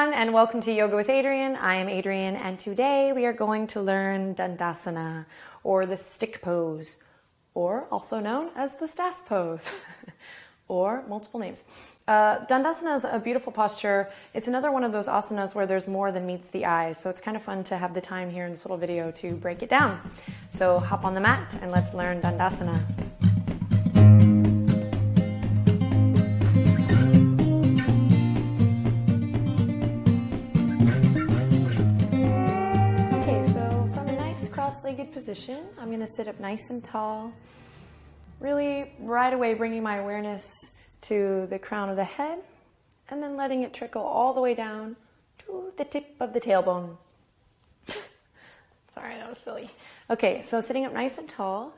everyone, and welcome to Yoga with Adriene. I am Adriene, and today we are going to learn Dandasana, or the stick pose, or also known as the staff pose, or multiple names. Dandasana is a beautiful posture. It's another one of those asanas where there's more than meets the eye, so it's kind of fun to have the time here in this little video to break it down. So hop on the mat and let's learn Dandasana. Cross-legged position. I'm going to sit up nice and tall, really right away bringing my awareness to the crown of the head and then letting it trickle all the way down to the tip of the tailbone. Sorry, that was silly. Okay, so sitting up nice and tall,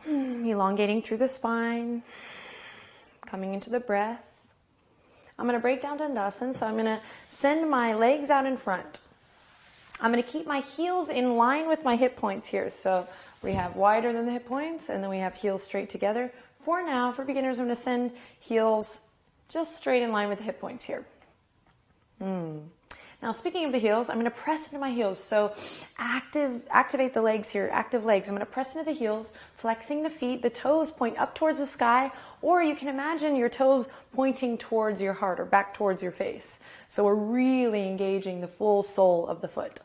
elongating through the spine, coming into the breath. I'm going to break down Dandasana, so I'm going to send my legs out in front. I'm going to keep my heels in line with my hip points here. So we have wider than the hip points, and then we have heels straight together. For now, for beginners, I'm going to send heels just straight in line with the hip points here. Now, speaking of the heels, I'm going to press into my heels. So activate the legs here, active legs. I'm going to press into the heels, flexing the feet. The toes point up towards the sky, or you can imagine your toes pointing towards your heart or back towards your face. So we're really engaging the full sole of the foot.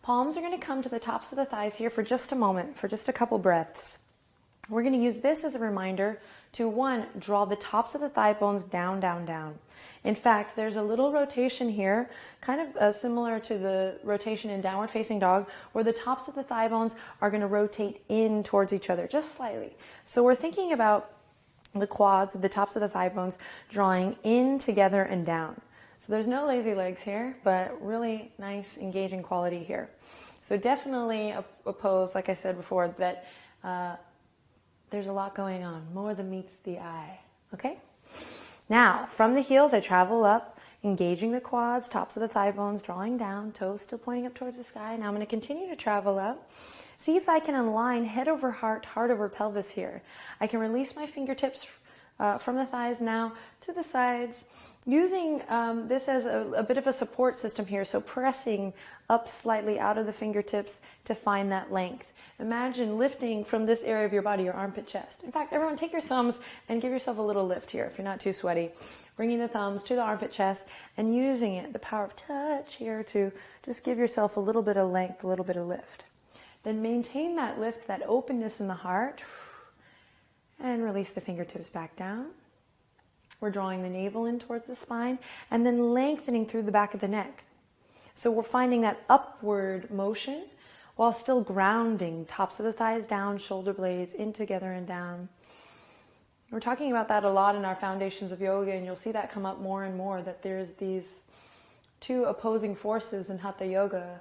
Palms are going to come to the tops of the thighs here for just a moment, for just a couple breaths. We're going to use this as a reminder to, one, draw the tops of the thigh bones down, down, down. In fact, there's a little rotation here, kind of similar to the rotation in downward facing dog, where the tops of the thigh bones are going to rotate in towards each other, just slightly. So we're thinking about the quads, the tops of the thigh bones, drawing in together and down. So there's no lazy legs here, but really nice engaging quality here. So definitely a pose, like I said before, that there's a lot going on, more than meets the eye. Okay? Now, from the heels, I travel up, engaging the quads, tops of the thigh bones, drawing down, toes still pointing up towards the sky. Now I'm going to continue to travel up. See if I can align head over heart, heart over pelvis here. I can release my fingertips from the thighs now to the sides, using this as a bit of a support system here. So pressing up slightly out of the fingertips to find that length. Imagine lifting from this area of your body, your armpit chest. In fact, everyone take your thumbs and give yourself a little lift here if you're not too sweaty. Bringing the thumbs to the armpit chest and using it, the power of touch here, to just give yourself a little bit of length, a little bit of lift. Then maintain that lift, that openness in the heart, and release the fingertips back down. We're drawing the navel in towards the spine and then lengthening through the back of the neck. So we're finding that upward motion while still grounding, tops of the thighs down, shoulder blades in together and down. We're talking about that a lot in our foundations of yoga, and you'll see that come up more and more, that there's these two opposing forces in Hatha yoga.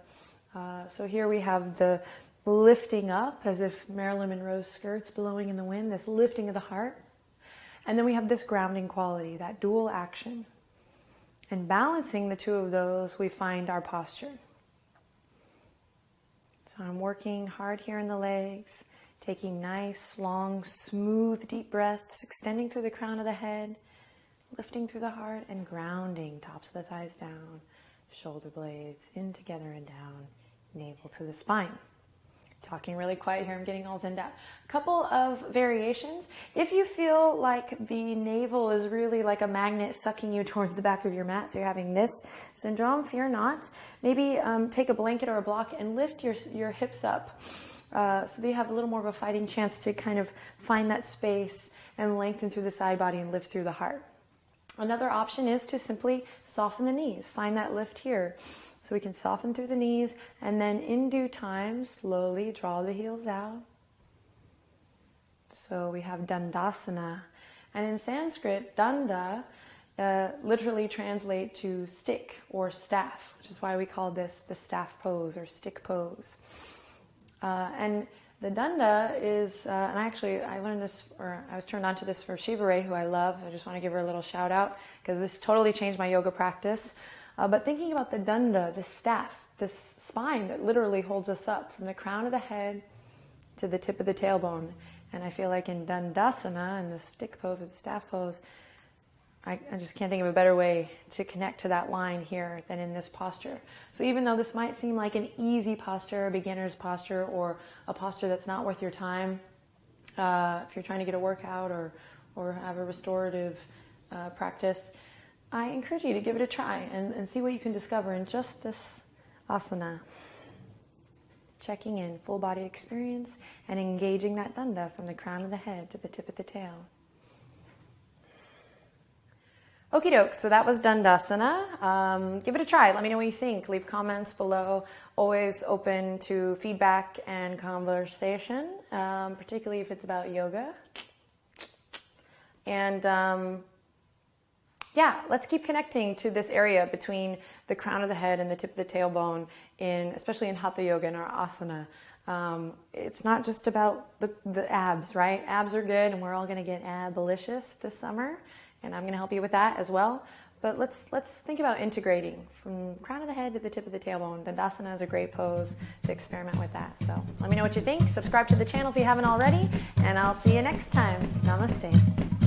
So here we have the lifting up, as if Marilyn Monroe's skirts blowing in the wind, this lifting of the heart. And then we have this grounding quality, that dual action. And balancing the two of those, we find our posture. So I'm working hard here in the legs, taking nice, long, smooth, deep breaths, extending through the crown of the head, lifting through the heart, and grounding, tops of the thighs down, shoulder blades in together and down, navel to the spine. Talking really quiet here, I'm getting all zened out. A couple of variations. If you feel like the navel is really like a magnet sucking you towards the back of your mat, so you're having this syndrome, fear not. Maybe take a blanket or a block and lift your hips up so that you have a little more of a fighting chance to kind of find that space and lengthen through the side body and lift through the heart. Another option is to simply soften the knees. Find that lift here. So we can soften through the knees, and then in due time, slowly draw the heels out. So we have Dandasana. And in Sanskrit, Danda literally translate to stick or staff, which is why we call this the staff pose or stick pose. And the Danda is, and I learned this, or I was turned on to this for Shiva Ray, who I love. I just want to give her a little shout out because this totally changed my yoga practice. But thinking about the danda, the staff, this spine that literally holds us up from the crown of the head to the tip of the tailbone. And I feel like in Dandasana, in the stick pose or the staff pose, I just can't think of a better way to connect to that line here than in this posture. So even though this might seem like an easy posture, a beginner's posture, or a posture that's not worth your time, if you're trying to get a workout or have a restorative practice, I encourage you to give it a try and see what you can discover in just this asana. Checking in, full body experience, and engaging that danda from the crown of the head to the tip of the tail. Okie doke, so that was Dandasana. Give it a try. Let me know what you think. Leave comments below. Always open to feedback and conversation, particularly if it's about yoga. And yeah, let's keep connecting to this area between the crown of the head and the tip of the tailbone, especially in Hatha Yoga and our asana. It's not just about the abs, right? Abs are good, and we're all going to get abalicious this summer. And I'm going to help you with that as well. But let's think about integrating from crown of the head to the tip of the tailbone. Dandasana is a great pose to experiment with that. So let me know what you think. Subscribe to the channel if you haven't already. And I'll see you next time. Namaste.